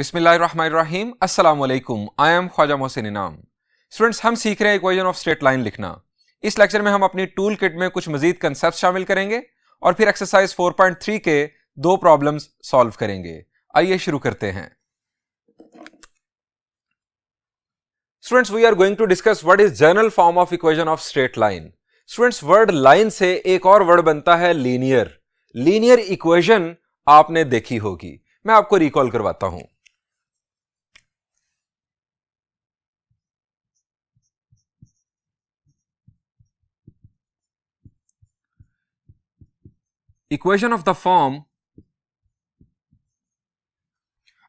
बिस्मिल्लाहिर्रहमानिर्रहीम अस्सलाम वालेकुम। आई एम ख्वाजा मोहसिन इनाम। स्टूडेंट्स, हम सीख रहे हैं इक्वेशन ऑफ स्ट्रेट लाइन लिखना। इस लेक्चर में हम अपनी टूल किट में कुछ मजीद कंसेप्ट शामिल करेंगे और फिर एक्सरसाइज 4.3 के दो प्रॉब्लम्स सॉल्व करेंगे। आइए शुरू करते हैं। Students, we are going to discuss what is general form of equation of straight line. Students, word line से एक और वर्ड बनता है लीनियर। लीनियर इक्वेशन आपने देखी होगी, मैं आपको रिकॉल करवाता हूं। इक्वेशन ऑफ द फॉर्म,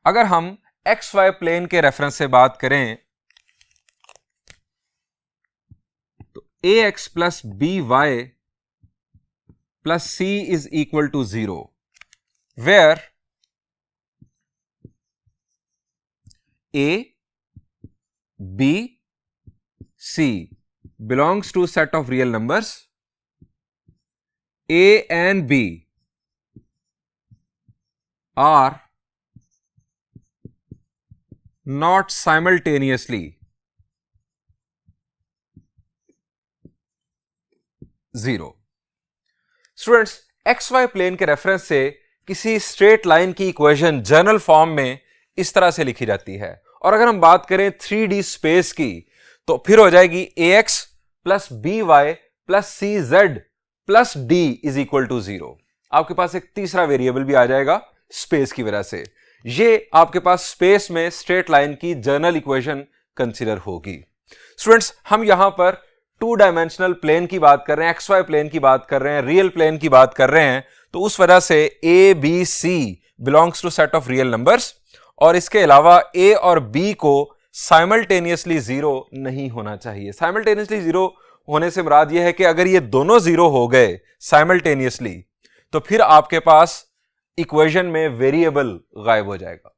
अगर हम एक्स वाई प्लेन के रेफरेंस से बात करें तो A X plus B Y plus C is equal to 0, where A B C belongs to set of real numbers, A and B are not simultaneously zero. Students, X Y plane के reference से किसी straight line की equation general form में इस तरह से लिखी जाती है। और अगर हम बात करें 3D स्पेस की तो फिर हो जाएगी ax plus B Y plus c z plus d is equal to 0। आपके पास एक तीसरा वेरिएबल भी आ जाएगा स्पेस की वजह से। ये आपके पास स्पेस में स्ट्रेट लाइन की जनरल इक्वेशन कंसीडर होगी। स्टूडेंट्स, हम यहां पर 2 डायमेंशनल प्लेन की बात कर रहे हैं, एक्स वाई प्लेन की बात कर रहे हैं, रियल प्लेन की बात कर रहे हैं, तो उस वजह से a B C belongs to set of real numbers, और इसके अलावा ए और बी को साइमल्टेनियसली 0 नहीं होना चाहिए। साइमल्टेनियसली 0 होने से मुराद यह है कि अगर ये दोनों 0 हो गए साइमल्टेनियसली तो फिर आपके पास इक्वेशन में वेरिएबल गायब हो जाएगा।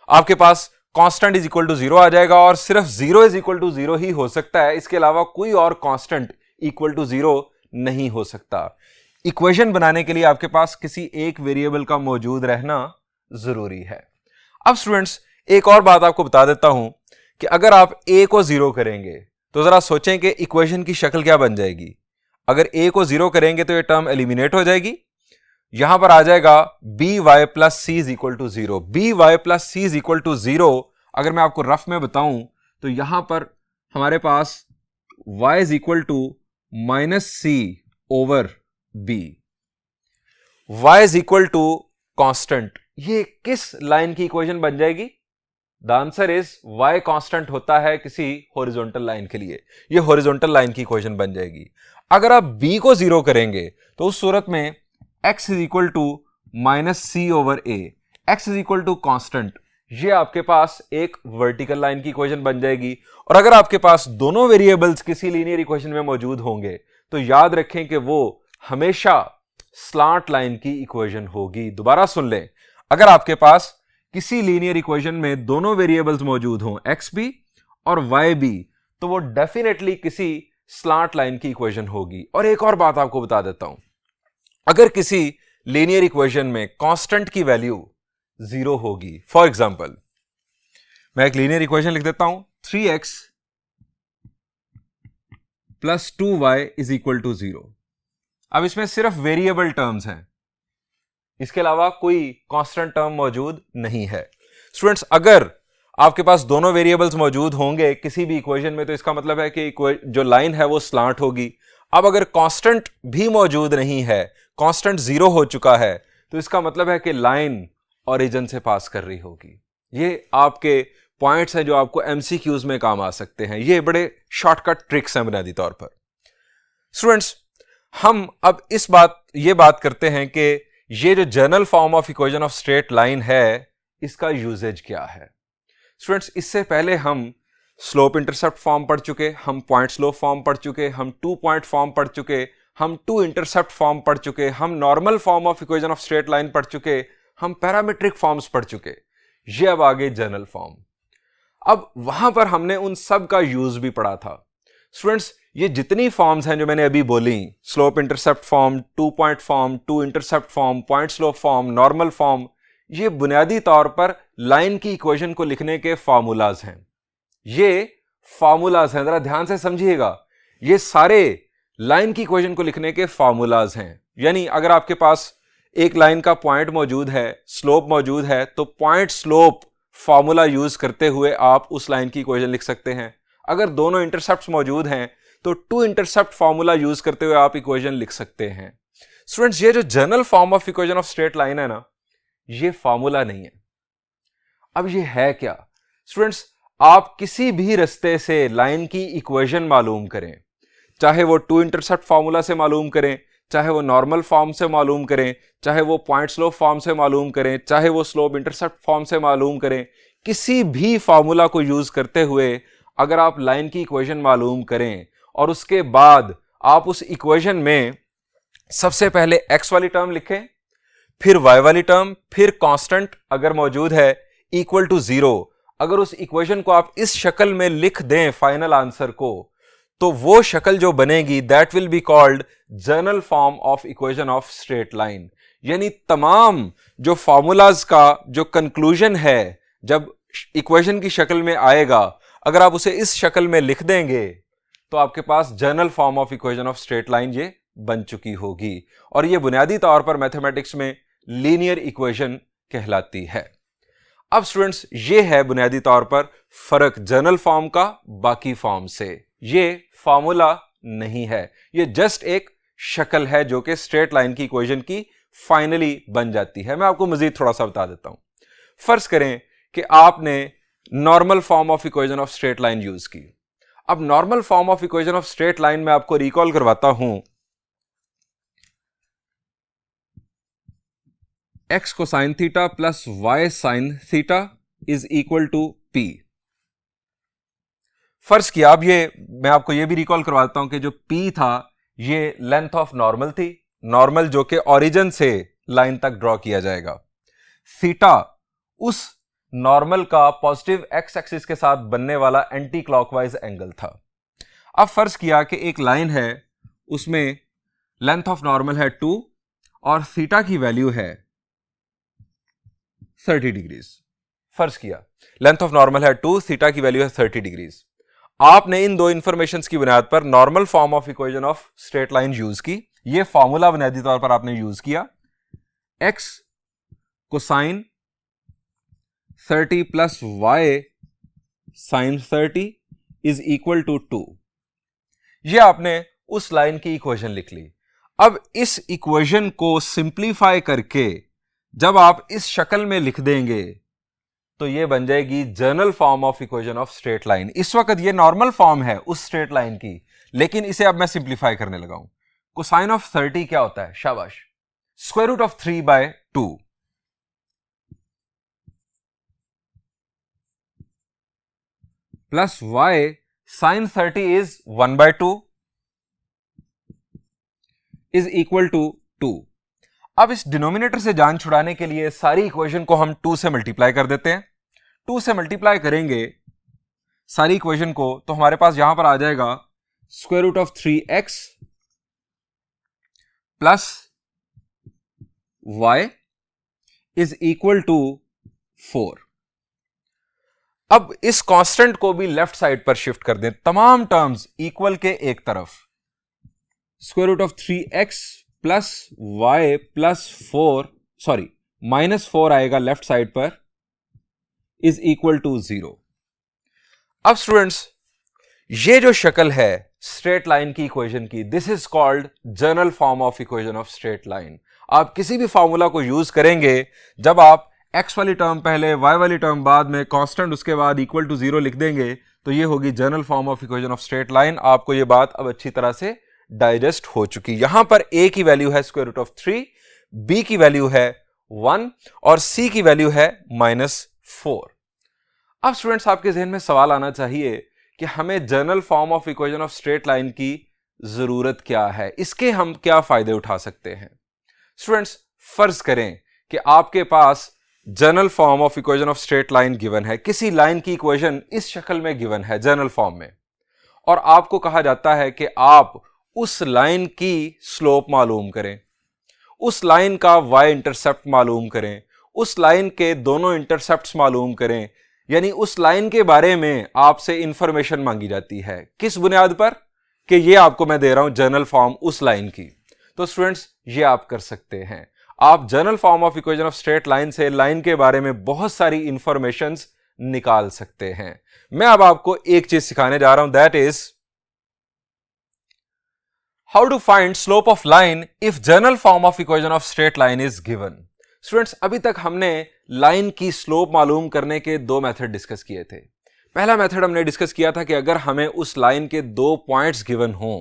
आपके पास कांस्टेंट इज इक्वल टू 0 आ जाएगा और सिर्फ 0 इज इक्वल टू 0 ही हो सकता है, इसके अलावा कोई और कांस्टेंट इक्वल टू 0 नहीं हो सकता। इक्वेशन बनाने के लिए आपके पास किसी एक वेरिएबल का मौजूद रहना जरूरी है। अब स्टूडेंट्स, एक और बात आपको बता देता हूं कि अगर आप a को 0 करेंगे तो जरा सोचें कि इक्वेशन की शक्ल क्या बन जाएगी। अगर a को 0 करेंगे तो ये टर्म एलिमिनेट हो जाएगी, यहां पर आ जाएगा b Y plus C is equal to 0। B Y plus C is equal to 0 अगर मैं आपको रफ में बताऊं तो यहां पर हमारे पास y is equal to minus c over b, y is equal to constant. ये किस लाइन की इक्वेशन बन जाएगी? The answer is y constant होता है किसी हॉरिजॉन्टल लाइन के लिए, ये हॉरिजॉन्टल लाइन की इक्वेशन बन जाएगी। अगर आप b को 0 करेंगे तो उस सूरत में x is equal to minus c over a, x is equal to constant, ये आपके पास एक वर्टिकल लाइन की इक्वेशन बन जाएगी। और अगर आपके पास दोनों वेरिएबल्स किसी लीनियर इक्वेशन में मौजूद होंगे तो याद रखें कि वो हमेशा स्लांट लाइन की इक्वेशन होगी। दोबारा सुन लें, अगर आपके पास किसी लीनियर इक्वेशन में दोनों वेरिएबल्स मौजूद हों एक्स बी और वाई बी तो वो डेफिनेटली किसी स्लांट लाइन की इक्वेशन होगी। और एक और बात आपको बता देता हूं, अगर किसी लीनियर इक्वेशन में कांस्टेंट की वैल्यू 0 होगी, फॉर एग्जांपल मैं एक लीनियर इक्वेशन लिख देता हूं 3x plus 2y is equal to 0। अब इसमें सिर्फ वेरिएबल टर्म्स हैं, इसके अलावा कोई कांस्टेंट टर्म मौजूद नहीं है। स्टूडेंट्स, अगर आपके पास दोनों वेरिएबल्स मौजूद होंगे किसी भी इक्वेशन में तो इसका मतलब है कि जो लाइन है वो स्लांट होगी। अब अगर कांस्टेंट भी मौजूद नहीं है, कांस्टेंट 0 हो चुका है, तो इसका मतलब है कि लाइन ओरिजिन से पास कर रही होगी। ये आपके पॉइंट्स हैं जो आपको एमसीक्यूज में काम आ सकते हैं, ये बड़े शॉर्टकट ट्रिक्स हैं बुनियादी तौर पर। स्टूडेंट्स, हम अब ये बात करते हैं कि ये जो general form of equation of straight line है इसका यूजेज क्या है। स्टूडेंट्स, इससे पहले हम स्लोप इंटरसेप्ट फॉर्म पढ़ चुके, हम पॉइंट स्लोप फॉर्म पढ़ चुके, हम 2 पॉइंट फॉर्म पढ़ चुके, हम 2 इंटरसेप्ट फॉर्म पढ़ चुके, हम normal form of equation of straight line पढ़ चुके, हम पैरामीट्रिक फॉर्म्स पढ़ चुके। ये अब आगे जनरल फॉर्म। अब वहां पर हमने उन सब का यूज भी पढ़ा था। स्टूडेंट्स, ये जितनी फॉर्म्स हैं जो मैंने अभी बोली, slope intercept form, 2 point form, 2 intercept form, point slope form, normal form, ये बुनियादी तौर पर लाइन की इक्वेशन को लिखने के फार्मूलाज हैं। ये फार्मूलाज हैं, जरा ध्यान से समझिएगा, ये सारे लाइन की इक्वेशन को लिखने के फार्मूलाज हैं। यानी अगर आपके पास एक लाइन का पॉइंट मौजूद है, स्लोप मौजूद है, तो पॉइंट स्लोप फार्मूला यूज करते हुए आप उस लाइन की इक्वेशन लिख सकते हैं। अगर दोनों इंटरसेप्ट्स मौजूद हैं तो टू इंटरसेप्ट फार्मूला यूज करते हुए आप इक्वेशन लिख सकते हैं। स्टूडेंट्स, ये जो general form of equation of straight line है ना, ये फार्मूला नहीं है। अब ये है क्या? स्टूडेंट्स, आप किसी भी रास्ते से लाइन की इक्वेशन मालूम करें, चाहे वो टू इंटरसेप्ट फार्मूला से मालूम करें, चाहे वो नॉर्मल फॉर्म से मालूम करें, चाहे वो पॉइंट स्लोप फॉर्म से मालूम करें, चाहे वो स्लोप इंटरसेप्ट फॉर्म से मालूम करें, किसी भी फार्मूला को यूज करते हुए अगर आप लाइन की इक्वेशन मालूम करें और उसके बाद आप उस इक्वेशन में सबसे पहले x वाली टर्म लिखें, फिर y वाली टर्म, फिर कांस्टेंट अगर मौजूद है इक्वल टू 0, अगर उस इक्वेशन को आप इस शक्ल में लिख दें फाइनल आंसर को, तो वो शक्ल जो बनेगी that will be called general form of equation of straight line. यानी तमाम जो फॉर्मूलाज का जो कंक्लूजन है जब इक्वेशन की शक्ल में आएगा, अगर आप उसे इस शक्ल में लिख देंगे तो आपके पास general form of equation of straight line ये बन चुकी होगी। और ये बुनियादी तौर पर मैथमेटिक्स में लीनियर इक्वेशन कहलाती है। अब स्टूडेंट्स, ये है बुनियादी तौर पर फर्क जनरल फॉर्म का बाकी फॉर्म से। ये फार्मूला नहीं है, ये जस्ट एक शक्ल है जो कि स्ट्रेट लाइन की इक्वेशन की फाइनली बन जाती है। मैं आपको मजीद थोड़ा सा बता देता हूं। फर्ज करें कि आपने normal form of equation of straight line use की। अब normal form of equation of straight line में आपको रिकॉल करवाता हूं, x cosine theta plus y sine theta is equal to p। फर्ज किया, अब ये मैं आपको ये भी रिकॉल करवाता हूं कि जो p था ये लेंथ ऑफ नॉर्मल थी, नॉर्मल जो कि ओरिजिन से लाइन तक ड्रॉ किया जाएगा। थीटा उस नॉर्मल का पॉजिटिव x एक्सिस के साथ बनने वाला एंटी क्लॉकवाइज एंगल था। अब फर्ज किया कि एक लाइन है, उसमें लेंथ ऑफ नॉर्मल है 2 और थीटा की वैल्यू है 30 डिग्रीज। फर्ज किया लेंथ ऑफ नॉर्मल है 2, थीटा की वैल्यू है 30 डिग्रीज। आपने इन दो इंफॉर्मेशंस की बुनियाद पर normal form of equation of straight line use की। ये फॉर्मूला बुनियादी तौर पर आपने यूज किया, x cosine 30 plus y sine 30 is equal to 2। ये आपने उस लाइन की इक्वेशन लिख ली। अब इस इक्वेशन को सिंप्लीफाई करके जब आप इस शक्ल में लिख देंगे तो ये बन जाएगी general form of equation of straight line. इस वक्त ये नॉर्मल फॉर्म है उस स्ट्रेट लाइन की, लेकिन इसे अब मैं सिंप्लीफाई करने लगा हूं। कोसाइन ऑफ 30 क्या होता है? शाबाश, square root of 3/2 plus y sine 30 is 1/2 is equal to 2। अब इस डिनोमिनेटर से जान छुड़ाने के लिए सारी इक्वेशन को हम 2 से मल्टीप्लाई कर देते हैं। 2 से मल्टीप्लाई करेंगे सारी इक्वेशन को तो हमारे पास यहां पर आ जाएगा square root of 3x plus y is equal to 4। अब इस कांस्टेंट को भी लेफ्ट साइड पर शिफ्ट कर दें, तमाम टर्म्स इक्वल के एक तरफ। Square root of 3x plus y plus 4 sorry -4 आएगा लेफ्ट साइड पर, इज इक्वल टू 0। अब स्टूडेंट्स, ये जो शक्ल है स्ट्रेट लाइन की इक्वेशन की, this is called general form of equation of straight line. आप किसी भी फॉर्मूला को यूज करेंगे, जब आप x वाली टर्म पहले, y वाली टर्म बाद में, कांस्टेंट उसके बाद इक्वल टू 0 लिख देंगे तो ये होगी general form of equation of straight line. आपको ये बात अब अच्छी तरह से डाइजेस्ट हो चुकी। यहां पर a की वैल्यू है स्क्वायर रूट ऑफ 3, b की वैल्यू है 1 और c की वैल्यू है -4। अब स्टूडेंट्स, आपके जहन में सवाल आना चाहिए कि हमें general form of equation of straight line की जरूरत क्या है, इसके हम क्या फायदे उठा सकते हैं। स्टूडेंट्स, फर्ज करें कि आपके पास general form of equation of straight line given है, किसी लाइन की इक्वेशन इस शक्ल में गिवन है जनरल फॉर्म में, और आपको कहा जाता है कि आप उस लाइन की स्लोप मालूम करें, उस लाइन का y इंटरसेप्ट मालूम करें, उस लाइन के दोनों इंटरसेप्ट्स मालूम करें, यानी उस लाइन के बारे में आपसे इंफॉर्मेशन मांगी जाती है। किस बुनियाद पर? कि ये आपको मैं दे रहा हूं जनरल फॉर्म उस लाइन की। तो स्टूडेंट्स ये आप कर सकते हैं। आप general form of equation of straight line से लाइन के बारे में बहुत सारी इंफॉर्मेशंस निकाल सकते हैं। मैं अब आपको एक चीज सिखाने जा रहा हूं, that is how to find slope of line if general form of equation of straight line is given. Students अभी तक हमने लाइन की स्लोप मालूम करने के दो मेथड डिस्कस किए थे। पहला मेथड हमने डिस्कस किया था कि अगर हमें उस लाइन के दो पॉइंट्स गिवन हो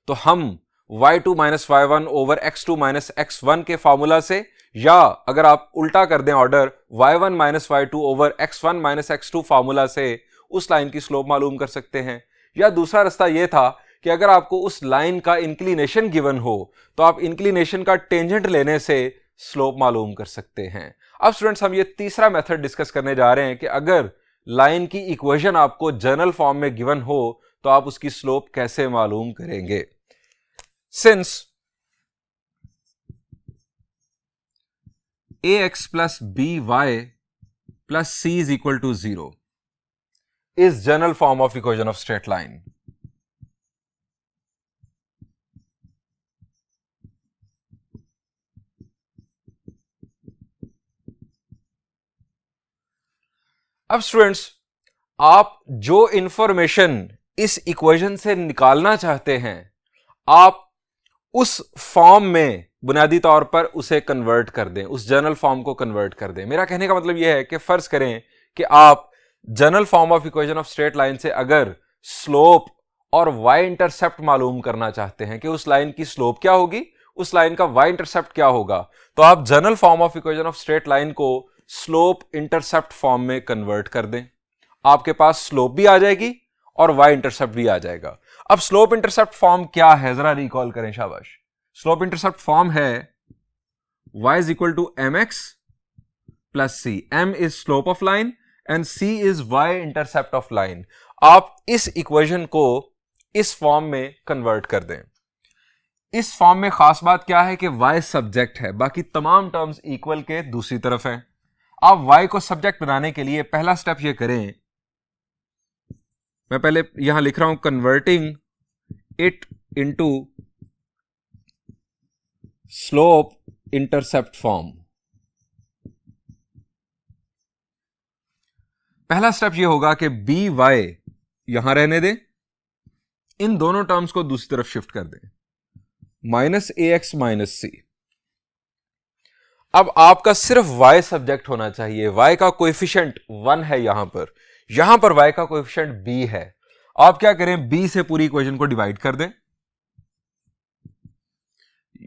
तो हम y2 minus y1 over x2 minus x1 के फॉर्मूला से, या अगर आप उल्टा कर दें order, y1 minus y2 over x1 minus x2 formula से उस लाइन की स्लोप मालूम कर सकते हैं। या दूसरा रास्ता यह था कि अगर आपको उस लाइन का इंक्लिनेशन गिवन हो तो आप इंक्लिनेशन का टेंजेंट लेने से स्लोप मालूम कर सकते हैं। अब स्टूडेंट्स हम ये तीसरा मेथड डिस्कस करने जा रहे हैं कि अगर लाइन की इक्वेशन आपको जनरल फॉर्म में गिवन हो तो आप उसकी स्लोप कैसे मालूम करेंगे। Since ax plus by plus c is equal to 0 is general form of equation of straight line. अब स्टूडेंट्स आप जो इंफॉर्मेशन इस इक्वेशन से निकालना चाहते हैं आप उस फॉर्म में बुनियादी तौर पर उसे कन्वर्ट कर दें, उस जनरल फॉर्म को कन्वर्ट कर दें। मेरा कहने का मतलब यह है कि फर्ज करें कि आप general form of equation of straight line से अगर स्लोप और y इंटरसेप्ट मालूम करना चाहते हैं कि उस लाइन की स्लोप क्या होगी, उस लाइन का y इंटरसेप्ट क्या होगा, तो आप general form of equation of straight line को स्लोप इंटरसेप्ट फॉर्म में कन्वर्ट कर दें। आपके पास स्लोप भी आ जाएगी और y इंटरसेप्ट भी आ जाएगा। अब स्लोप इंटरसेप्ट फॉर्म क्या है जरा रिकॉल करें, शाबाश। स्लोप इंटरसेप्ट फॉर्म है y is equal to mx plus c। m is slope of line and c is y intercept of line. आप इस इक्वेशन को इस फॉर्म में कन्वर्ट कर दें। इस फॉर्म में खास बात क्या है कि y सब्जेक्ट है, बाकी तमाम टर्म्स इक्वल के दूसरी तरफ हैं। आप y को सब्जेक्ट बनाने के लिए पहला स्टेप ये करें, मैं पहले यहां लिख रहा हूं converting it into slope intercept form. पहला स्टेप यह होगा कि बी वाई यहां रहने दें, इन दोनों टर्म्स को दूसरी तरफ शिफ्ट कर दें, माइनस ए एक्स माइनस सी। अब आपका सिर्फ y सब्जेक्ट होना चाहिए। y का कोएफिशिएंट 1 है, यहां पर y का कोएफिशिएंट b है। आप क्या करें, b से पूरी इक्वेशन को डिवाइड कर दें।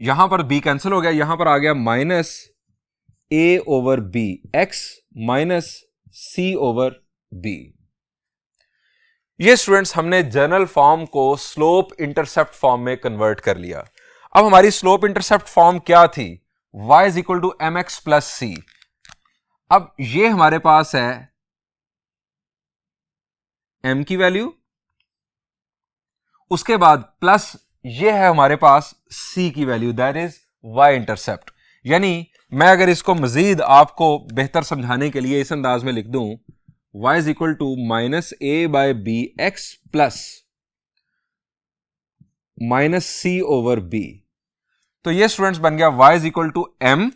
यहां पर b कैंसिल हो गया, यहां पर आ गया minus a over b x minus c over b। ये स्टूडेंट्स हमने जनरल फॉर्म को स्लोप इंटरसेप्ट फॉर्म में कन्वर्ट कर लिया। अब हमारी स्लोप इंटरसेप्ट फॉर्म क्या थी, y is equal to M X plus C. अब ये हमारे पास है m की वैल्यू, उसके बाद प्लस ये है हमारे पास c की value, that is y intercept. यानी मैं अगर इसको मजीद आपको बेहतर समझाने के लिए इस अंदाज में लिख दूं, y is equal to minus a by b x plus minus c over b. तो ये स्टूडेंट्स बन गया y is equal to m,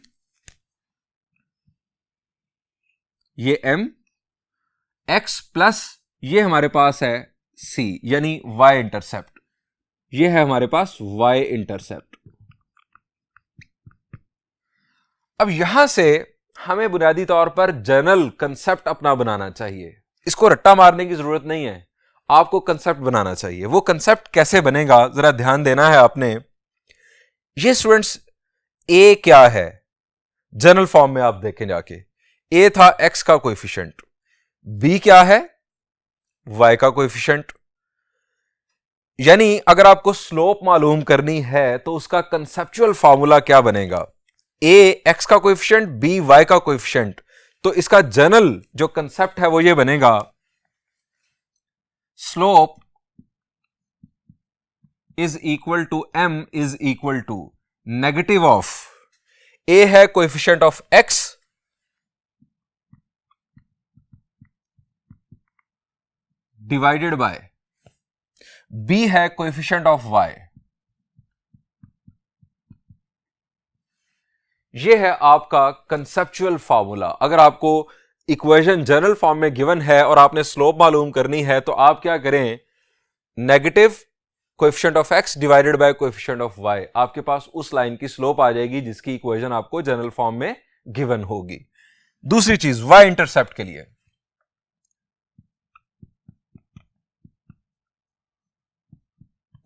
ये m x प्लस ये हमारे पास है c, यानी y इंटरसेप्ट। ये है हमारे पास y इंटरसेप्ट। अब यहां से हमें बुनियादी तौर पर जनरल कंसेप्ट अपना बनाना चाहिए। इसको रट्टा मारने की जरूरत नहीं है, आपको कंसेप्ट बनाना चाहिए। वो कंसेप्ट कैसे बनेगा जरा ध्यान देना है आपने। ये स्टूडेंट्स a क्या है जनरल फॉर्म में, आप देखें जाके, a था x का कोएफिशिएंट, b क्या है y का कोएफिशिएंट। यानी अगर आपको स्लोप मालूम करनी है तो उसका कंसेप्चुअल फॉर्मूला क्या बनेगा, a x का कोएफिशिएंट, b y का कोएफिशिएंट। तो इसका जनरल जो कंसेप्ट है वो ये बनेगा, slope is equal to m is equal to negative of a है coefficient of x divided by b है कोएफिशिएंट ऑफ y, ये है आपका कंसेप्चुअल फार्मूला। अगर आपको इक्वेशन जनरल फॉर्म में गिवन है और आपने स्लोप मालूम करनी है तो आप क्या करें, negative coefficient of x divided by coefficient of y, आपके पास उस लाइन की स्लोप आ जाएगी जिसकी इक्वेशन आपको जनरल फॉर्म में गिवन होगी। दूसरी चीज y इंटरसेप्ट के लिए,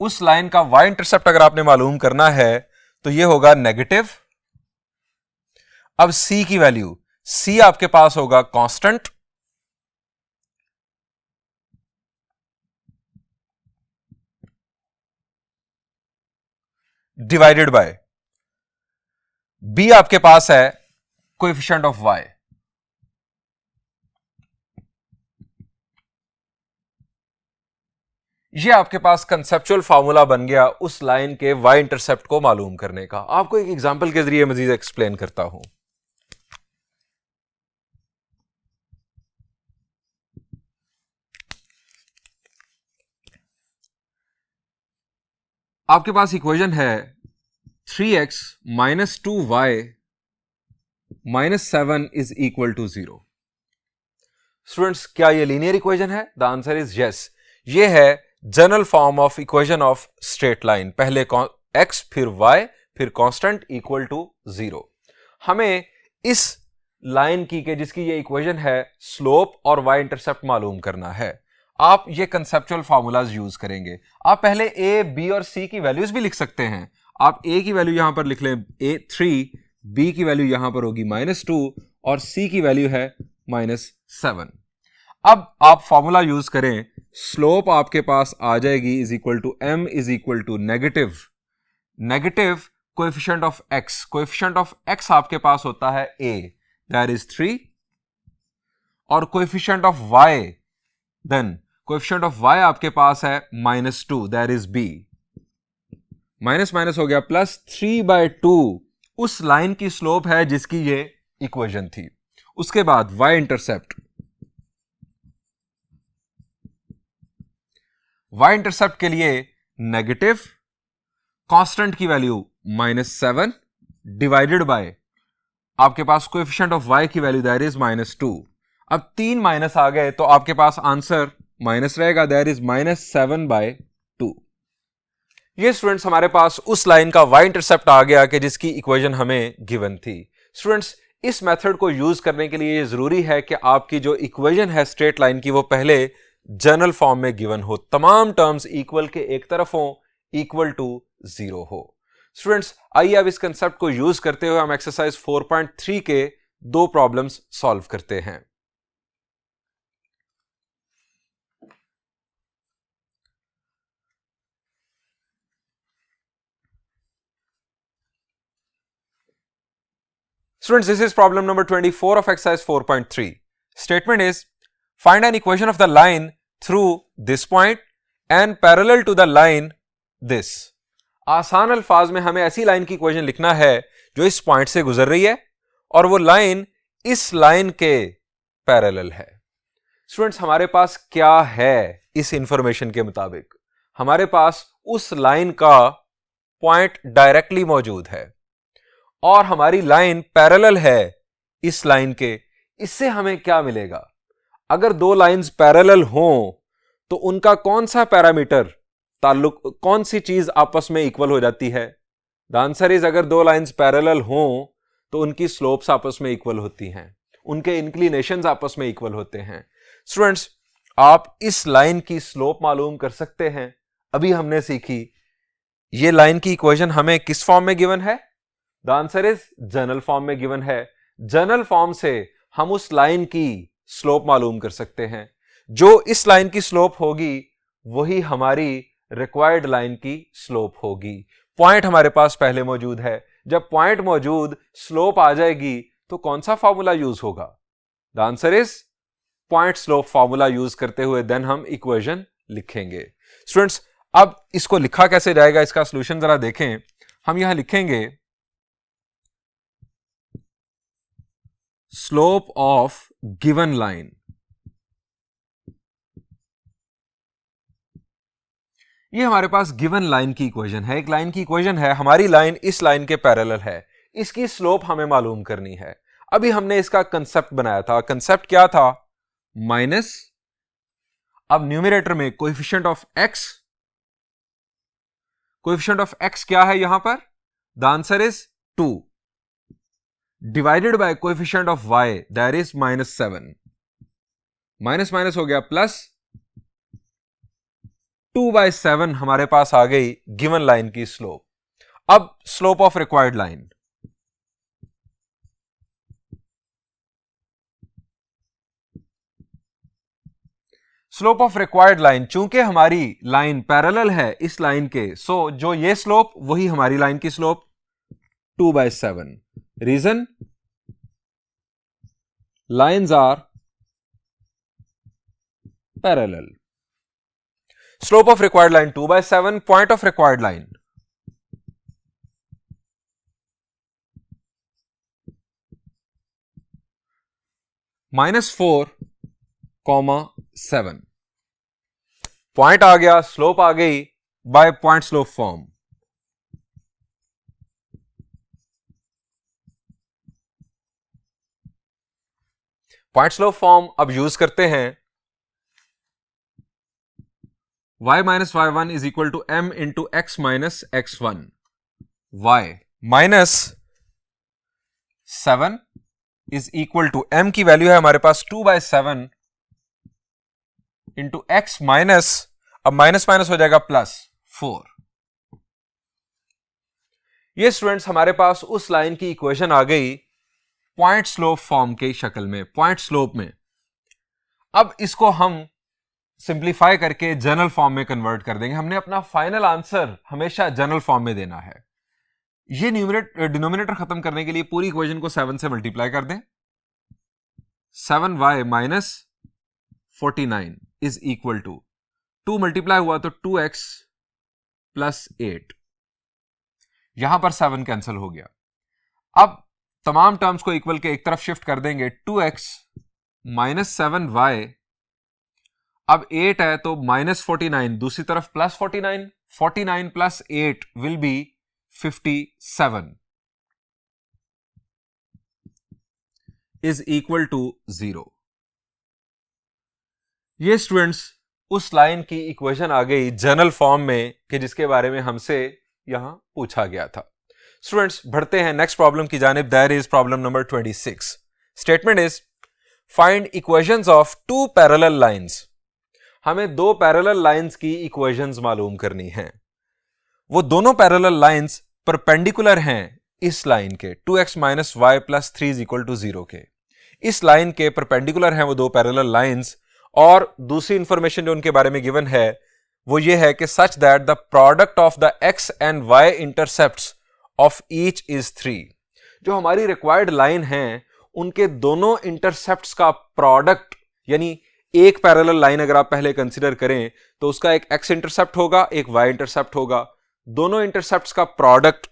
उस लाइन का y इंटरसेप्ट अगर आपने मालूम करना है तो यह होगा नेगेटिव। अब c की वैल्यू, c आपके पास होगा कांस्टेंट, डिवाइडेड बाय b आपके पास है कोएफिशिएंट ऑफ y। ये आपके पास कंसेप्चुअल फार्मूला बन गया उस लाइन के y इंटरसेप्ट को मालूम करने का। आपको एक एग्जांपल के जरिए मजीद एक्सप्लेन करता हूं। आपके पास इक्वेशन है 3x minus 2y minus 7 is equal to 0। Students, क्या यह लीनियर इक्वेशन है? The answer is yes. यह है general form of equation of straight line, पहले x फिर y फिर कांस्टेंट इक्वल टू 0। हमें इस लाइन की के जिसकी ये इक्वेशन है स्लोप और y इंटरसेप्ट मालूम करना है। आप ये कंसेप्चुअल फार्मूलाज यूज करेंगे। आप पहले a, b और c की वैल्यूज भी लिख सकते हैं। आप a की वैल्यू यहां पर लिख लें a3, b की वैल्यू यहां पर होगी -2 और c की वैल्यू है -7। अब आप फॉर्मूला यूज करें, स्लोप आपके पास आ जाएगी is equal to m is equal to negative coefficient of x। Coefficient of x आपके पास होता है a, दैट इज 3, और coefficient of y, then coefficient of y आपके पास है -2, that is b। Minus minus हो गया प्लस, 3/2 उस लाइन की स्लोप है जिसकी ये इक्वेशन थी। उसके बाद y इंटरसेप्ट, y इंटरसेप्ट के लिए नेगेटिव, कांस्टेंट की वैल्यू -7 डिवाइडेड बाय आपके पास कोएफिशिएंट ऑफ y की वैल्यू दैट इज -2। अब 3 माइनस आ गए तो आपके पास आंसर माइनस रहेगा, दैट इज -7/2। ये स्टूडेंट्स हमारे पास उस लाइन का y इंटरसेप्ट आ गया कि जिसकी इक्वेशन हमें गिवन थी। स्टूडेंट्स, इस मेथड को यूज करने के लिए ये जरूरी है कि आपकी जो इक्वेशन है स्ट्रेट लाइन की वो पहले जनरल फॉर्म में गिवन हो, तमाम टर्म्स इक्वल के एक तरफ हो, इक्वल टू 0 हो। स्टूडेंट्स, आइए अब इस कंसेप्ट को यूज करते हुए हम एक्सरसाइज 4.3 के 2 प्रॉब्लम्स सॉल्व करते हैं। Students, this is problem number 24 of exercise 4.3. Statement is, find an equation of the line through this point and parallel to the line this. आसान अल्फाज में हमें ऐसी लाइन की इक्वेशन लिखना है जो इस पॉइंट से गुजर रही है और वो लाइन इस लाइन के पैरेलल है। स्टूडेंट्स, हमारे पास क्या है इस इंफॉर्मेशन के मुताबिक? हमारे पास उस लाइन का पॉइंट डायरेक्टली मौजूद है और हमारी लाइन पैरेलल है इस लाइन के। इससे हमें क्या मिलेगा? अगर दो लाइंस पैरेलल हों तो उनका कौन सा पैरामीटर ताल्लुक, कौन सी चीज आपस में इक्वल हो जाती है? द आंसर इज, अगर दो लाइंस पैरेलल हों तो उनकी स्लोप्स आपस में इक्वल होती हैं, उनके इंक्लिनेशंस आपस में इक्वल होते हैं। स्टूडेंट्स, आप इस लाइन की स्लोप मालूम कर सकते हैं। अभी हमने सीखी ये लाइन की इक्वेशन हमें किस फॉर्म में गिवन है? The answer is general form में गिवन है। जनरल फॉर्म से हम उस लाइन की स्लोप मालूम कर सकते हैं। जो इस लाइन की स्लोप होगी वही हमारी रिक्वायर्ड लाइन की स्लोप होगी। पॉइंट हमारे पास पहले मौजूद है। जब पॉइंट मौजूद, स्लोप आ जाएगी तो कौन सा फॉर्मूला यूज होगा? The answer is point slope formula use करते हुए देन हम इक्वेशन लिखेंगे। स्टूडेंट्स, अब इसको लिखा कैसे जाएगा, इसका सॉल्यूशन जरा देखें। हम यहां लिखेंगे स्लोप ऑफ गिवन लाइन ये हमारे पास गिवन लाइन की इक्वेशन है, एक लाइन की इक्वेशन है, हमारी लाइन इस लाइन के पैरेलल है, इसकी स्लोप हमें मालूम करनी है। अभी हमने इसका कंसेप्ट बनाया था, कंसेप्ट क्या था, माइनस, अब न्यूमरेटर में coefficient of x, coefficient of x क्या है यहां पर, the answer is 2, divided by coefficient of y, that is -7, minus minus हो गया प्लस, 2/7 हमारे पास आ गई गिवन लाइन की स्लोप। अब slope of required line, slope of required line, चूंकि हमारी लाइन पैरेलल है इस लाइन के, सो जो ये स्लोप वही हमारी लाइन की slope 2/7। Reason, lines are parallel. Slope of required line 2/7, point of required line -4,7, point आ गया, स्लोप आ गई by point slope form. Point slope form अब यूज करते हैं, y minus y1 is equal to m into x minus x1, y minus 7 is equal to m की value है हमारे पास 2/7 इंटू x माइनस, अब माइनस माइनस हो जाएगा प्लस 4। ये स्टूडेंट्स हमारे पास उस लाइन की इक्वेशन आ गई पॉइंट स्लोप फॉर्म की शक्ल में, पॉइंट स्लोप में। अब इसको हम सिंप्लीफाई करके जनरल फॉर्म में कन्वर्ट कर देंगे। हमने अपना फाइनल आंसर हमेशा जनरल फॉर्म में देना है। ये डिनोमिनेटर खत्म करने के लिए पूरी इक्वेशन को 7 से मल्टीप्लाई कर दें। 7y minus 49 is equal to 2 multiply हुआ तो 2x प्लस 8, यहां पर 7 कैंसिल हो गया। अब तमाम टर्म्स को इक्वल के एक तरफ शिफ्ट कर देंगे, 2x माइनस 7y, अब 8 है तो -49, दूसरी तरफ plus 49, 49 plus 8 will be 57 is equal to 0। ये स्टूडेंट्स उस लाइन की इक्वेशन आ गई जनरल फॉर्म में कि जिसके बारे में हमसे यहां पूछा गया था। स्टूडेंट्स बढ़ते हैं नेक्स्ट प्रॉब्लम की जानिब, that is problem number 26। Statement is find equations of two parallel lines. हमें दो पैरेलल लाइंस की इक्वेशंस मालूम करनी है। वो दोनों पैरेलल लाइंस परपेंडिकुलर हैं इस लाइन के 2x minus y plus 3 is equal to 0 के। इस लाइन के परपेंडिकुलर हैं वो दो पैरेलल लाइंस, और दूसरी इंफॉर्मेशन जो उनके बारे में गिवन है वो ये है कि such that the product of the x and y intercepts of each is 3। जो हमारी रिक्वायर्ड लाइन है उनके दोनों इंटरसेप्ट्स का प्रोडक्ट, यानी एक पैरेलल लाइन अगर आप पहले कंसीडर करें तो उसका एक x इंटरसेप्ट होगा, एक y इंटरसेप्ट होगा, दोनों इंटरसेप्ट्स का प्रोडक्ट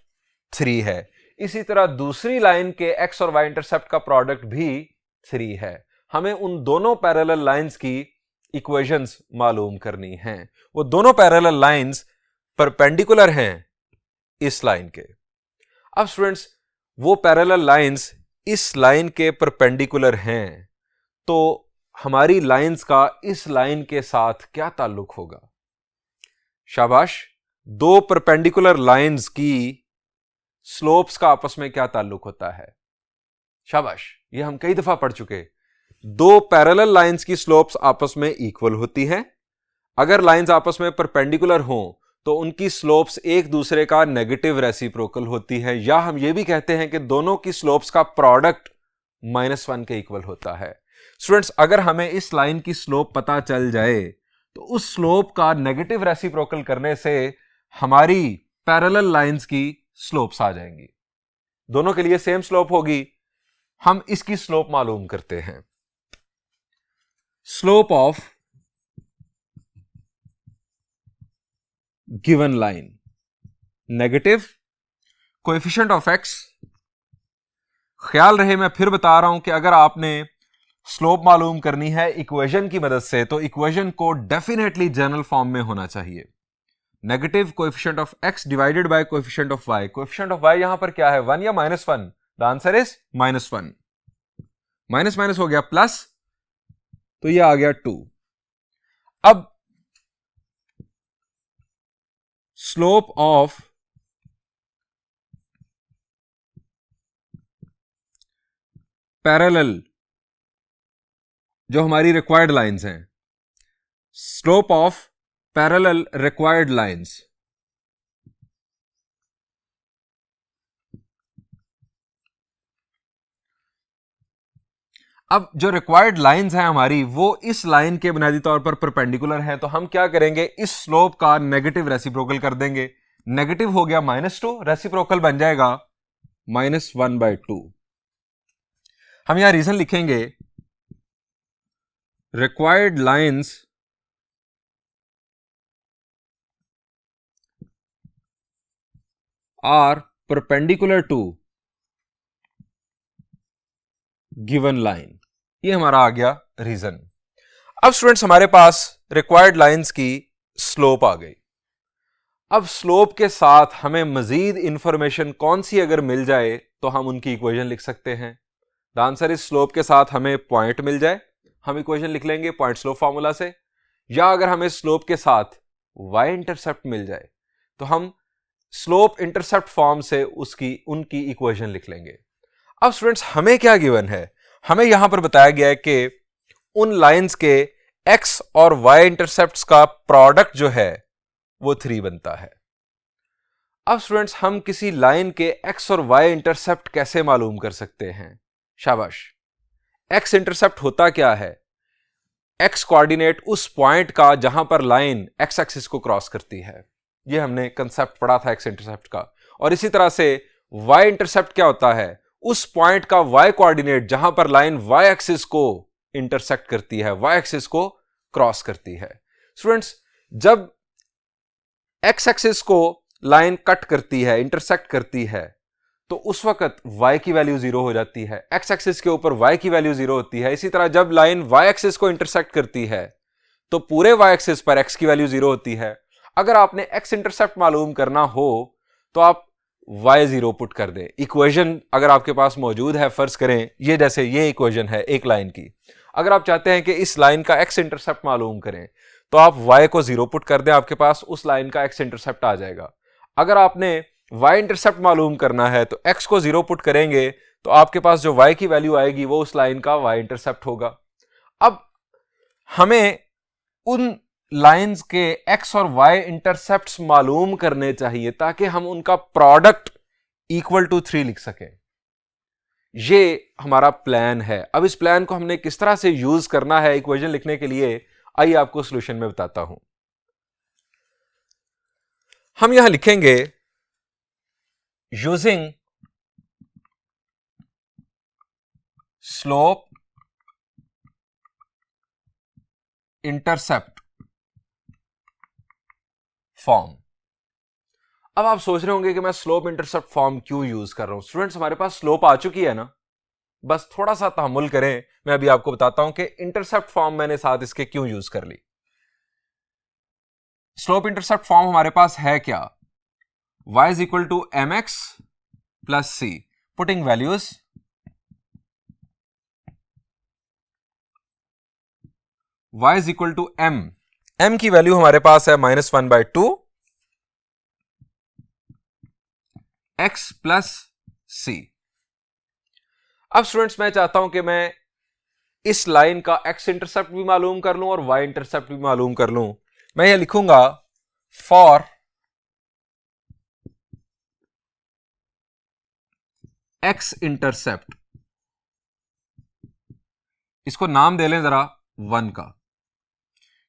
3 है। इसी तरह दूसरी लाइन के x और y इंटरसेप्ट का प्रोडक्ट भी 3 है। हमें उन दोनों पैरेलल लाइंस की इक्वेशंस मालूम करनी हैं। वो दोनों पैरेलल लाइंस परपेंडिकुलर हैं इस लाइन के। अब स्टूडेंट्स वो पैरेलल लाइंस इस लाइन के परपेंडिकुलर हैं, तो हमारी लाइंस का इस लाइन के साथ क्या ताल्लुक होगा? शाबाश, दो परपेंडिकुलर लाइंस की स्लोप्स का आपस में क्या ताल्लुक होता है? शाबाश, ये हम कई दफा पढ़ चुके। दो पैरेलल लाइंस की स्लोप्स आपस में इक्वल होती हैं। अगर लाइंस आपस में परपेंडिकुलर हों तो उनकी स्लोप्स एक दूसरे का नेगेटिव रेसिप्रोकल होती है, या हम ये भी कहते हैं कि दोनों की स्लोप्स का प्रोडक्ट -1 के इक्वल होता है। स्टूडेंट्स अगर हमें इस लाइन की स्लोप पता चल जाए तो उस स्लोप का नेगेटिव रेसिप्रोकल करने से हमारी पैरेलल लाइंस की स्लोप्स आ जाएंगी, दोनों के लिए सेम स्लोप होगी। हम इसकी स्लोप मालूम करते हैं। Slope of given line, negative, coefficient of x। ख्याल रहे मैं फिर बता रहा हूं कि अगर आपने स्लोप मालूम करनी है इक्वेशन की मदद से तो इक्वेशन को डेफिनेटली जनरल फॉर्म में होना चाहिए। Negative coefficient of x divided by coefficient of y। Coefficient of y यहां पर क्या है, 1 या -1? The answer is -1। Minus minus हो गया प्लस, तो ये आ गया 2। अब स्लोप ऑफ पैरेलल, जो हमारी रिक्वायर्ड लाइंस हैं, slope of parallel required lines, अब जो रिक्वायर्ड लाइंस हैं हमारी, वो इस लाइन के बुनियादी तौर पर परपेंडिकुलर हैं, तो हम क्या करेंगे, इस स्लोप का नेगेटिव रेसिप्रोकल कर देंगे। नेगेटिव हो गया -2, रेसिप्रोकल बन जाएगा -1/2। हम यहां रीजन लिखेंगे, required lines are perpendicular to given line. ये हमारा आ गया रीजन। अब स्टूडेंट्स हमारे पास रिक्वायर्ड लाइंस की स्लोप आ गई। अब स्लोप के साथ हमें मजीद इंफॉर्मेशन कौन सी अगर मिल जाए तो हम उनकी इक्वेशन लिख सकते हैं। द आंसर इज, स्लोप के साथ हमें पॉइंट मिल जाए, हम इक्वेशन लिख लेंगे पॉइंट स्लोप फार्मूला से, या अगर हमें स्लोप के साथ वाई इंटरसेप्ट मिल जाए तो हम स्लोप इंटरसेप्ट फॉर्म से उनकी इक्वेशन लिख लेंगे। अब स्टूडेंट्स हमें क्या गिवन है, हमें यहां पर बताया गया है कि उन लाइंस के x और y इंटरसेप्ट्स का प्रोडक्ट जो है वो 3 बनता है। अब स्टूडेंट्स हम किसी लाइन के x और y इंटरसेप्ट कैसे मालूम कर सकते हैं? शाबाश। x इंटरसेप्ट होता क्या है? x कोऑर्डिनेट उस पॉइंट का जहां पर लाइन x एक्सिस को क्रॉस करती है, ये हमने कंसेप्ट पढ़ा था x इंटरसेप्ट का। और इसी तरह से y इंटरसेप्ट क्या होता है? उस पॉइंट का y कोऑर्डिनेट जहां पर लाइन y एक्सिस को इंटरसेक्ट करती है, y एक्सिस को क्रॉस करती है। स्टूडेंट्स जब x एक्सिस को लाइन कट करती है, इंटरसेक्ट करती है, तो उस वक्त y की वैल्यू 0 हो जाती है, x एक्सिस के ऊपर y की वैल्यू 0 होती है। इसी तरह जब लाइन y एक्सिस को इंटरसेक्ट करती है तो पूरे y एक्सिस पर x की वैल्यू 0 होती है। अगर आपने x इंटरसेप्ट मालूम करना हो तो आप y0 पुट कर दें। इक्वेशन अगर आपके पास मौजूद है, फर्ज करें ये जैसे ये इक्वेशन है एक लाइन की, अगर आप चाहते हैं कि इस लाइन का x इंटरसेप्ट मालूम करें तो आप y को 0 पुट कर दें, आपके पास उस लाइन का x इंटरसेप्ट आ जाएगा। अगर आपने y इंटरसेप्ट मालूम करना है तो x को 0 पुट करेंगे तो आपके पास जो y की वैल्यू आएगी वो उस लाइन का y इंटरसेप्ट होगा। अब हमें उन लाइंस के x और y इंटरसेप्ट्स मालूम करने चाहिए ताकि हम उनका प्रोडक्ट इक्वल टू 3 लिख सकें। ये हमारा प्लान है। अब इस प्लान को हमने किस तरह से यूज करना है इक्वेशन लिखने के लिए, आइए आपको सॉल्यूशन में बताता हूं। हम यहां लिखेंगे यूजिंग स्लोप इंटरसेप्ट फॉर्म। अब आप सोच रहे होंगे कि मैं स्लोप इंटरसेप्ट फॉर्म क्यों यूज कर रहा हूं। स्टूडेंट्स हमारे पास स्लोप आ चुकी है ना, बस थोड़ा सा तहम्मुल करें, मैं अभी आपको बताता हूं कि इंटरसेप्ट फॉर्म मैंने साथ इसके क्यों यूज कर ली। स्लोप इंटरसेप्ट फॉर्म हमारे पास है क्या, y is equal to mx plus c, putting values y is equal to m की वैल्यू हमारे पास है -1/2 x प्लस c। अब स्टूडेंट्स मैं चाहता हूं कि मैं इस लाइन का x इंटरसेप्ट भी मालूम कर लूं और y इंटरसेप्ट भी मालूम कर लूं। मैं ये लिखूंगा फॉर x इंटरसेप्ट, इसको नाम दे लें जरा 1 का,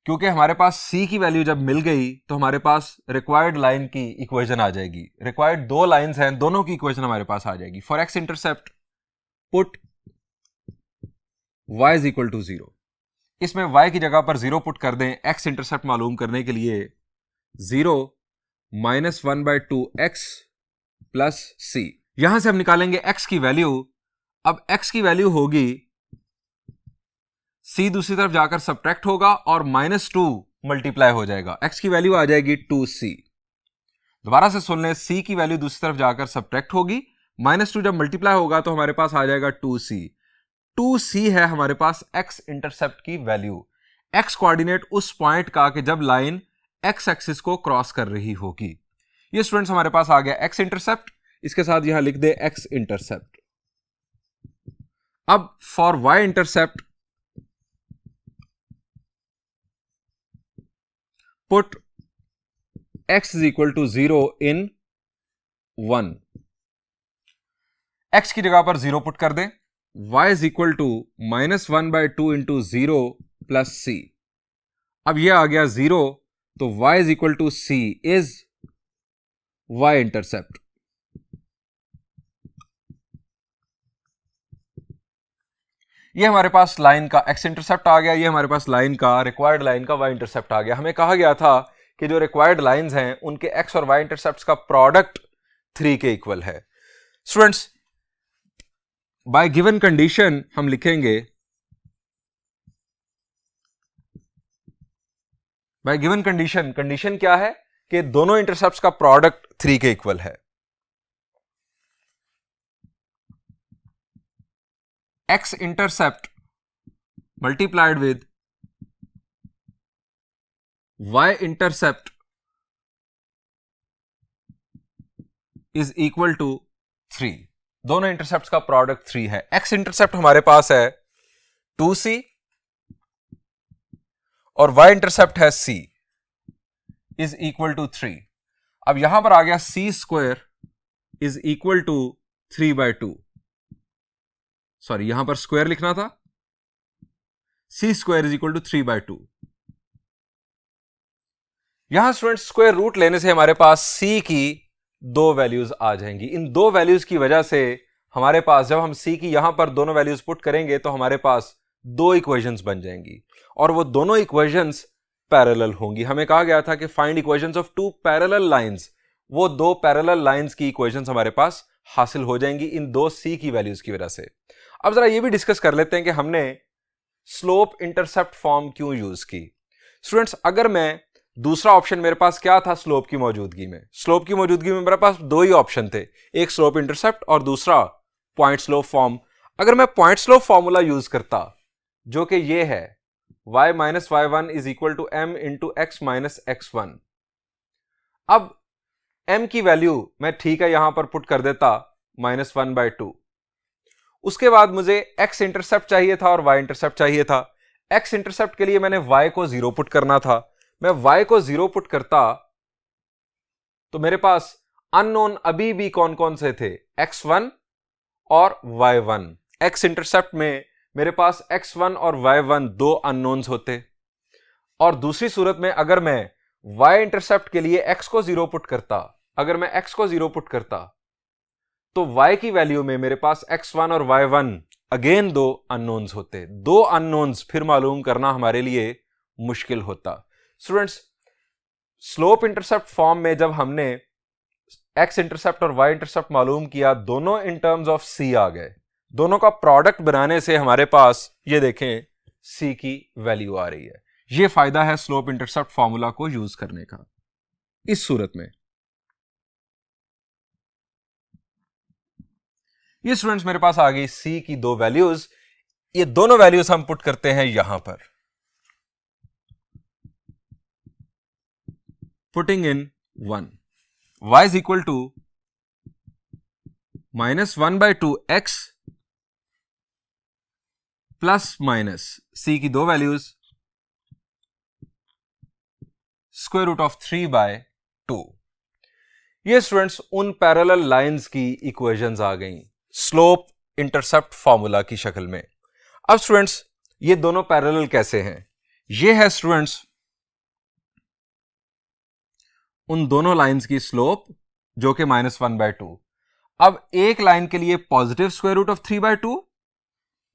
क्योंकि हमारे पास c की वैल्यू जब मिल गई तो हमारे पास रिक्वायर्ड लाइन की इक्वेशन आ जाएगी। रिक्वायर्ड 2 लाइंस हैं, दोनों की इक्वेशन हमारे पास आ जाएगी। For x intercept put y is equal to 0, इसमें y की जगह पर 0 पुट कर दें x इंटरसेप्ट मालूम करने के लिए। 0 -1/2 x प्लस c, यहां से हम निकालेंगे x की वैल्यू। अब x की वैल्यू होगी, c दूसरी तरफ जाकर सब्ट्रैक्ट होगा और -2 मल्टीप्लाई हो जाएगा, x की वैल्यू आ जाएगी 2c। दोबारा से सुन लें, c की वैल्यू दूसरी तरफ जाकर सब्ट्रैक्ट होगी, -2 जब मल्टीप्लाई होगा तो हमारे पास आ जाएगा 2c। 2c है हमारे पास x इंटरसेप्ट की वैल्यू, x कोऑर्डिनेट उस पॉइंट का कि जब लाइन x एक्सिस को क्रॉस कर रही होगी। ये स्टूडेंट्स हमारे पास आ गया x इंटरसेप्ट, इसके साथ यहां लिख दे x इंटरसेप्ट। अब for y intercept put x is equal to 0 in 1, x की जगह पर 0 पुट कर दें, y is equal to -1/2 into 0 plus c। अब यह आ गया 0, तो y is equal to c is y intercept. ये हमारे पास लाइन का x इंटरसेप्ट आ गया, ये हमारे पास लाइन का, रिक्वायर्ड लाइन का y इंटरसेप्ट आ गया। हमें कहा गया था कि जो रिक्वायर्ड लाइंस हैं उनके x और y इंटरसेप्ट्स का प्रोडक्ट 3 के इक्वल है। स्टूडेंट्स, बाय गिवन कंडीशन हम लिखेंगे, बाय गिवन कंडीशन क्या है कि दोनों इंटरसेप्ट्स का प्रोडक्ट 3 के इक्वल है। x intercept multiplied with y intercept is equal to 3। दोनों इंटरसेप्ट्स का प्रोडक्ट 3 है। x इंटरसेप्ट हमारे पास है 2c और y इंटरसेप्ट है c इज इक्वल टू 3। अब यहां पर आ गया c square is equal to 3/2। Sorry, यहां पर स्क्वायर लिखना था, c square is equal to 3/2। यहां स्टूडेंट स्क्वायर रूट लेने से हमारे पास c की 2 वैल्यूज आ जाएंगी। इन 2 वैल्यूज की वजह से हमारे पास, जब हम c की यहां पर दोनों वैल्यूज पुट करेंगे तो हमारे पास 2 इक्वेशंस बन जाएंगी और वो दोनों इक्वेशंस पैरेलल होंगी। हमें कहा गया था कि find equations of 2 parallel lines, वो 2 पैरेलल लाइंस की इक्वेशंस हमारे पास हासिल हो जाएंगी इन 2 c की वैल्यूज की वजह से। अब जरा ये भी डिस्कस कर लेते हैं कि हमने स्लोप इंटरसेप्ट फॉर्म क्यों यूज की। स्टूडेंट्स, अगर मैं दूसरा ऑप्शन, मेरे पास क्या था स्लोप की मौजूदगी में, स्लोप की मौजूदगी में मेरे पास 2 ही ऑप्शन थे, एक स्लोप इंटरसेप्ट और दूसरा पॉइंट स्लोप फॉर्म। अगर मैं पॉइंट स्लोप फॉर्मूला यूज करता जो कि ये है y minus y1 is equal to m into x minus x1। अब m की वैल्यू मैं ठीक है यहां पर पुट कर देता -1/2। उसके बाद मुझे x इंटरसेप्ट चाहिए था और y इंटरसेप्ट चाहिए था। x इंटरसेप्ट के लिए मैंने y को 0 पुट करना था। मैं y को 0 पुट करता तो मेरे पास अननोन अभी भी कौन कौन से थे, x1 और y1। x इंटरसेप्ट में मेरे पास x1 और y1 2 अननोन्स होते, और दूसरी सूरत में अगर मैं y इंटरसेप्ट के लिए x को 0 पुट करता, अगर मैं x को 0 पुट करता तो y की वैल्यू में मेरे पास x1 और y1 अगेन 2 अननोन्स होते। 2 अननोन्स फिर मालूम करना हमारे लिए मुश्किल होता। स्टूडेंट्स, स्लोप इंटरसेप्ट फॉर्म में जब हमने x इंटरसेप्ट और y इंटरसेप्ट मालूम किया, दोनों इन टर्म्स ऑफ c आ गए। दोनों का प्रोडक्ट बनाने से हमारे पास ये देखें c की वैल्यू आ रही है। ये फायदा है स्लोप इंटरसेप्ट फॉर्मूला को यूज करने का। इस सूरत में ये स्टूडेंट्स मेरे पास आ गई c की 2 वैल्यूज। ये दोनों वैल्यूज हम पुट करते हैं यहां पर, putting in 1, y is equal to -1/2 x plus minus c की 2 वैल्यूज स्क्वायर रूट ऑफ 3/2। ये स्टूडेंट्स उन पैरेलल लाइंस की इक्वेशंस आ गई स्लोप इंटरसेप्ट फॉर्मूला की शक्ल में। अब स्टूडेंट्स, ये दोनों पैरेलल कैसे हैं? ये है स्टूडेंट्स उन दोनों लाइंस की स्लोप जो कि -1/2। अब एक लाइन के लिए positive square root of 3/2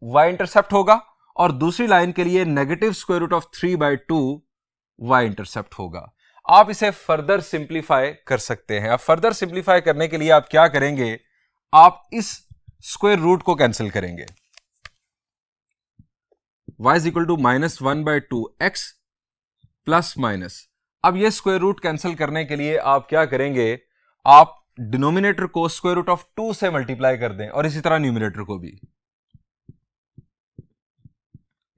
y intercept होगा और दूसरी लाइन के लिए negative square root of 3/2 y intercept होगा। आप इसे फर्दर सिंप्लीफाई कर सकते हैं। अब फर्दर सिंप्लीफाई करने के लिए आप क्या करेंगे, आप इस स्क्वायर रूट को कैंसिल करेंगे। y is equal to -1/2 x plus minus. अब ये स्क्वायर रूट कैंसिल करने के लिए आप क्या करेंगे, आप डिनोमिनेटर को स्क्वायर रूट ऑफ 2 से मल्टीप्लाई कर दें और इसी तरह न्यूमिनेटर को भी।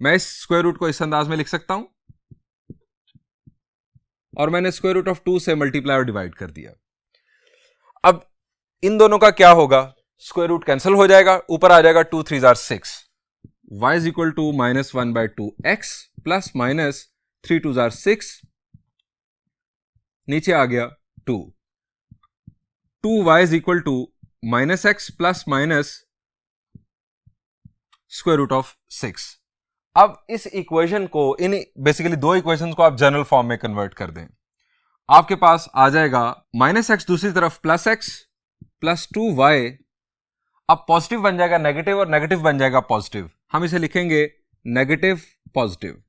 मैं इस स्क्वायर रूट को इस अंदाज में लिख सकता हूं और मैंने स्क्वायर रूट ऑफ 2 से मल्टीप्लाई और डिवाइड कर दिया। अब इन दोनों का क्या होगा, स्क्वायर रूट कैंसिल हो जाएगा, ऊपर आ जाएगा 2 3 6, y is equal to -1/2 x plus minus 3 2 6, नीचे आ गया 2 y is equal to -x plus minus square root of 6। अब इस इक्वेशन को, इन बेसिकली दो इक्वेशंस को आप जनरल फॉर्म में कन्वर्ट कर दें, आपके पास आ जाएगा -x दूसरी तरफ प्लस x प्लस 2y। अब पॉजिटिव बन जाएगा नेगेटिव और नेगेटिव बन जाएगा पॉजिटिव, हम इसे लिखेंगे negative positive.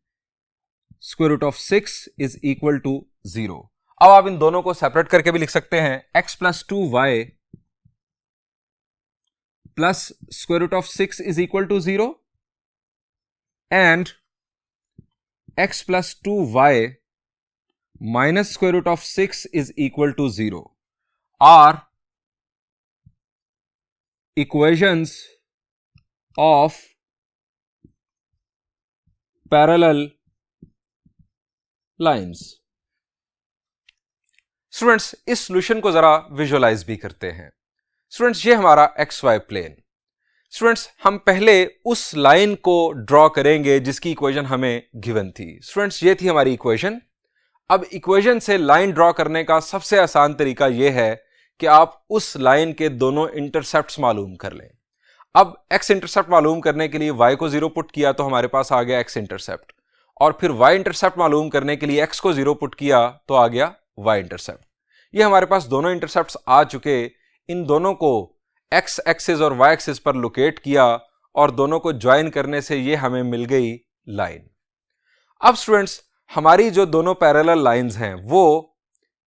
Square root of 6 is equal to 0। अब आप इन दोनों को सेपरेट करके भी लिख सकते हैं, x plus 2y plus square root of 6 is equal to 0 and x plus 2y minus square root of 6 is equal to 0 are equations of parallel lines। Students, इस सॉल्यूशन को जरा विजुअलाइज भी करते हैं। स्टूडेंट्स, ये हमारा XY प्लेन। स्टूडेंट्स, हम पहले उस लाइन को ड्रॉ करेंगे जिसकी इक्वेशन हमें गिवन थी। स्टूडेंट्स, ये थी हमारी इक्वेशन। अब इक्वेशन से लाइन ड्रॉ करने का सबसे आसान तरीका यह है कि आप उस लाइन के दोनों इंटरसेप्ट्स मालूम कर लें। अब x इंटरसेप्ट मालूम करने के लिए y को 0 पुट किया तो हमारे पास आ गया x इंटरसेप्ट, और फिर y इंटरसेप्ट मालूम करने के लिए x को 0 पुट किया तो आ गया y इंटरसेप्ट। ये हमारे पास दोनों इंटरसेप्ट्स आ चुके। इन दोनों को x एक्सिस और y एक्सिस पर लोकेट किया और दोनों को ज्वाइन करने से ये हमें मिल गई लाइन। अब स्टूडेंट्स, हमारी जो दोनों पैरेलल लाइंस हैं वो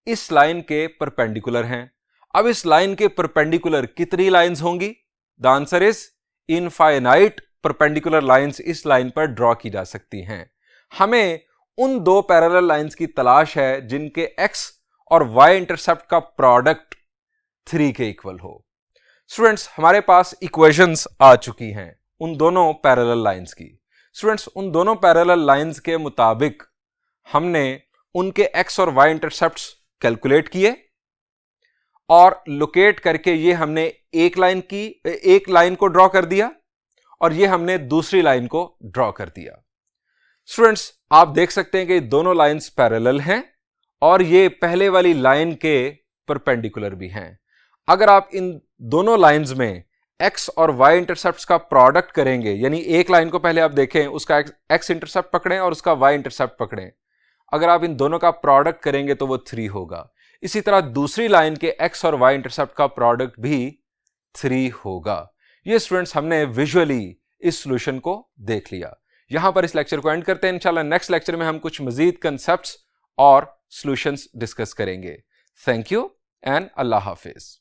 इस लाइन के परपेंडिकुलर हैं। अब इस लाइन के परपेंडिकुलर कितनी लाइंस होंगी? The answer is infinite perpendicular lines इस लाइन पर ड्रॉ की जा सकती हैं। हमें उन दो पैरेलल लाइंस की तलाश है जिनके x और y इंटरसेप्ट का प्रोडक्ट 3 के इक्वल हो। स्टूडेंट्स, हमारे पास इक्वेशंस आ चुकी हैं उन दोनों पैरेलल लाइंस की। स्टूडेंट्स, उन दोनों पैरेलल लाइंस के मुताबिक हमने उनके x और y इंटरसेप्ट्स कैलकुलेट किए और लोकेट करके ये हमने एक लाइन को ड्रॉ कर दिया और ये हमने दूसरी लाइन को ड्रॉ कर दिया। स्टूडेंट्स, आप देख सकते हैं कि दोनों लाइंस पैरेलल हैं और ये पहले वाली लाइन के परपेंडिकुलर भी हैं। अगर आप इन दोनों लाइंस में x और y इंटरसेप्ट्स का प्रोडक्ट करेंगे, यानी एक लाइन को पहले आप देखें, उसका x इंटरसेप्ट पकड़ें और उसका y इंटरसेप्ट पकड़ें, अगर आप इन दोनों का प्रोडक्ट करेंगे तो वो 3 होगा। इसी तरह दूसरी लाइन के x और y इंटरसेप्ट का प्रोडक्ट भी 3 होगा। ये स्टूडेंट्स हमने विजुअली इस सॉल्यूशन को देख लिया। यहां पर इस लेक्चर को एंड करते हैं। इंशाल्लाह नेक्स्ट लेक्चर में हम कुछ मजीद कंसेप्ट्स और सॉल्यूशंस डिस्कस करेंगे। Thank you and Allah Hafiz.